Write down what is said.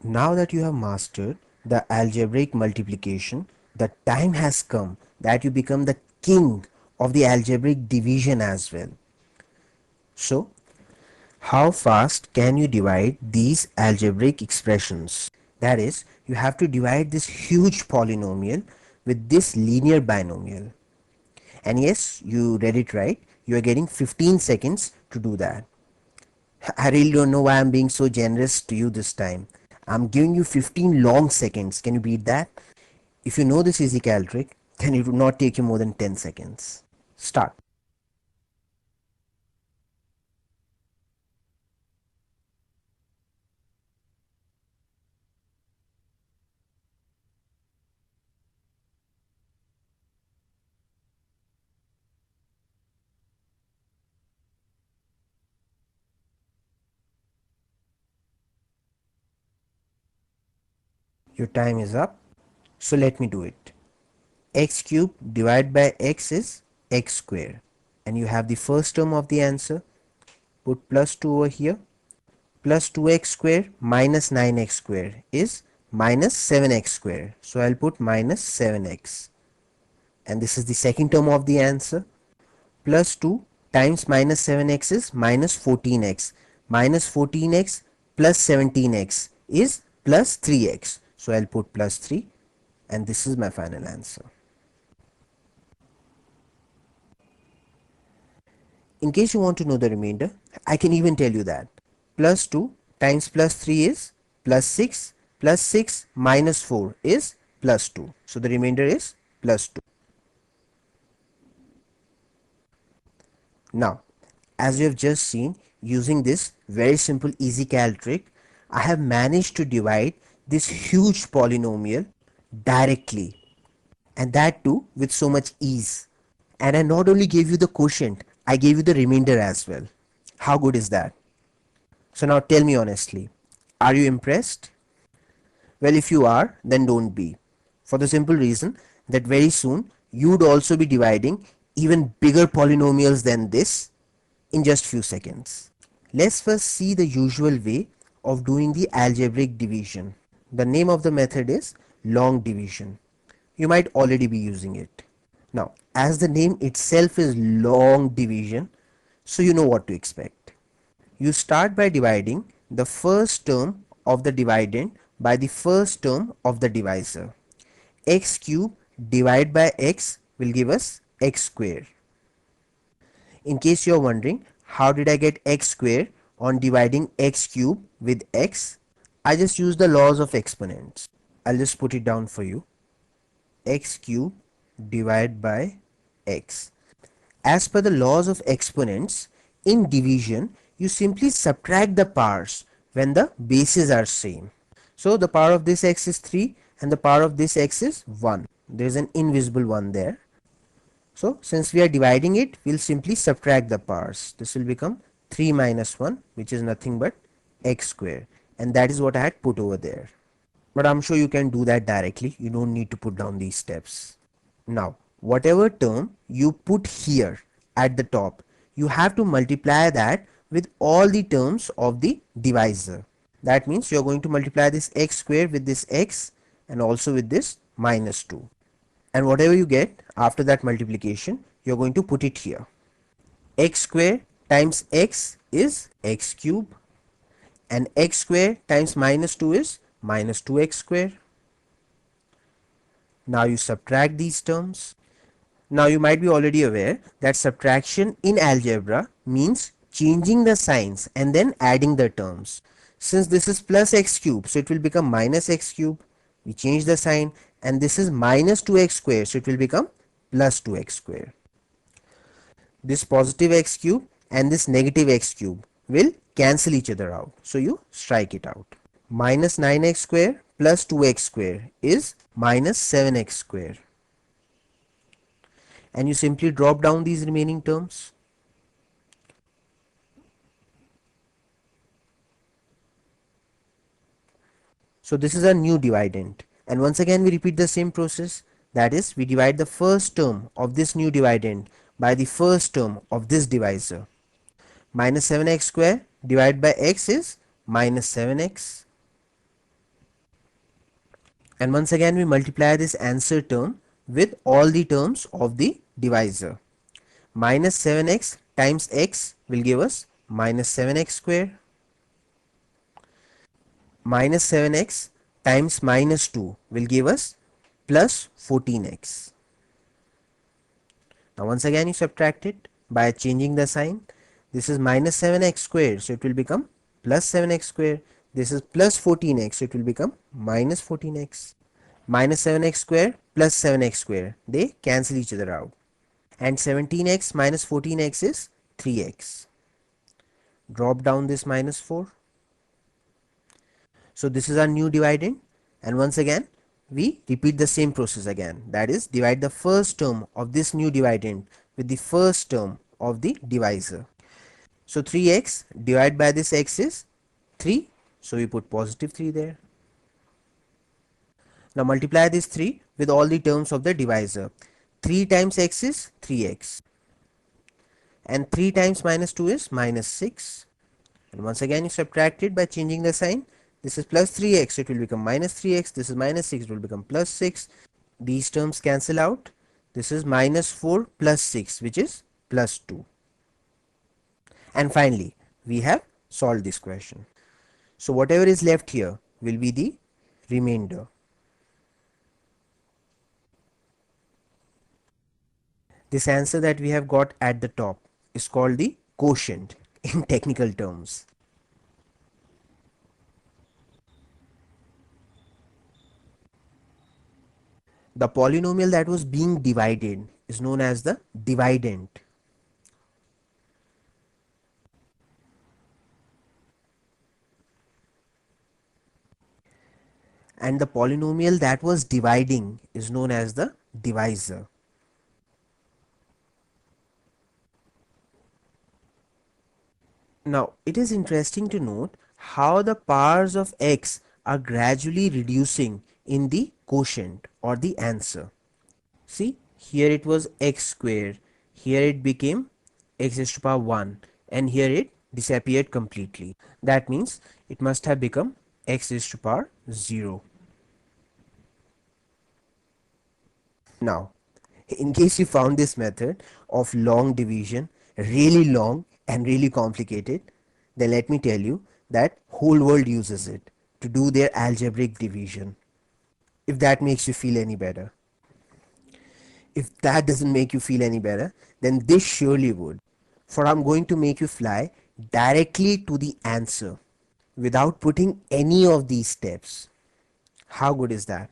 Now that you have mastered the algebraic multiplication, the time has come that you become the king of the algebraic division as well. So, how fast can you divide these algebraic expressions? That is, you have to divide this huge polynomial with this linear binomial. And yes, you read it right. You are getting 15 seconds to do that. I really don't know why I'm being so generous to you this time. I'm giving you 15 long seconds. Can you beat that? If you know this EasyCal trick, then it would not take you more than 10 seconds. Start. Your time is up. So let me do it. X cube divided by x is x square. And you have the first term of the answer. Put plus 2 over here. Plus 2x square minus 9x square is minus 7x square. So I'll put minus 7x. And this is the second term of the answer. Plus 2 times minus 7x is minus 14x. Minus 14x plus 17x is plus 3x. So I'll put plus 3, and this is my final answer. In case you want to know the remainder, I can even tell you that. Plus 2 times plus 3 is plus 6, plus 6 minus 4 is plus 2. So the remainder is plus 2. Now, as you have just seen, using this very simple EasyCal trick, I have managed to divide this huge polynomial directly, and that too with so much ease. And I not only gave you the quotient, I gave you the remainder as well. How good is that? So now tell me honestly, are you impressed? Well, if you are, then don't be. For the simple reason that very soon you would also be dividing even bigger polynomials than this in just few seconds. Let's first see the usual way of doing the algebraic division. The name of the method is long division. You might already be using it. Now, as the name itself is long division, so you know what to expect. You start by dividing the first term of the dividend by the first term of the divisor. X cube divided by x will give us x square. In case you are wondering, how did I get x square on dividing x cube with x? I just use the laws of exponents. I'll just put it down for you. X cube divided by x. As per the laws of exponents, in division, you simply subtract the powers when the bases are same. So the power of this x is 3 and the power of this x is 1. There is an invisible 1 there. So since we are dividing it, we'll simply subtract the powers. This will become 3 minus 1, which is nothing but x square. And that is what I had put over there. But I'm sure you can do that directly. You don't need to put down these steps. Now, whatever term you put here at the top, you have to multiply that with all the terms of the divisor. That means you're going to multiply this x square with this x and also with this minus 2. And whatever you get after that multiplication, you're going to put it here. X square times x is x cube, and x square times minus 2 is minus 2x square. Now you subtract these terms. Now you might be already aware that subtraction in algebra means changing the signs and then adding the terms. Since this is plus x cube, so it will become minus x cube. We change the sign, and this is minus 2x square, so it will become plus 2x square. This positive x cube and this negative x cube will cancel each other out, so you strike it out. Minus 9x square plus 2x square is minus 7x square. And you simply drop down these remaining terms. So this is a new dividend, and once again we repeat the same process. That is, we divide the first term of this new dividend by the first term of this divisor. Minus 7x square divided by x is minus 7x. And once again we multiply this answer term with all the terms of the divisor. Minus 7x times x will give us minus 7x square. Minus 7x times minus 2 will give us plus 14x. Now once again you subtract it by changing the sign. This is minus 7x square, so it will become plus 7x square. This is plus 14x, so it will become minus 14x. Minus 7x square plus 7x square, they cancel each other out. And 17x minus 14x is 3x. Drop down this minus 4. So this is our new dividend, and once again we repeat the same process again, that is divide the first term of this new dividend with the first term of the divisor. So 3x divided by this x is 3, so we put positive 3 there. Now multiply this 3 with all the terms of the divisor. 3 times x is 3x, and 3 times minus 2 is minus 6, and once again you subtract it by changing the sign. This is plus 3x, it will become minus 3x. This is minus 6, it will become plus 6. These terms cancel out. This is minus 4 plus 6, which is plus 2. And finally we have solved this question. So whatever is left here will be the remainder. This answer that we have got at the top is called the quotient in technical terms. The polynomial that was being divided is known as the dividend. And the polynomial that was dividing is known as the divisor. Now, it is interesting to note how the powers of x are gradually reducing in the quotient or the answer. See, here it was x square, here it became x raised to power 1, and here it disappeared completely. That means it must have become x raised to power 0. Now, in case you found this method of long division really long and really complicated, then let me tell you that whole world uses it to do their algebraic division. If that makes you feel any better. If that doesn't make you feel any better, then this surely would. For I'm going to make you fly directly to the answer without putting any of these steps. How good is that?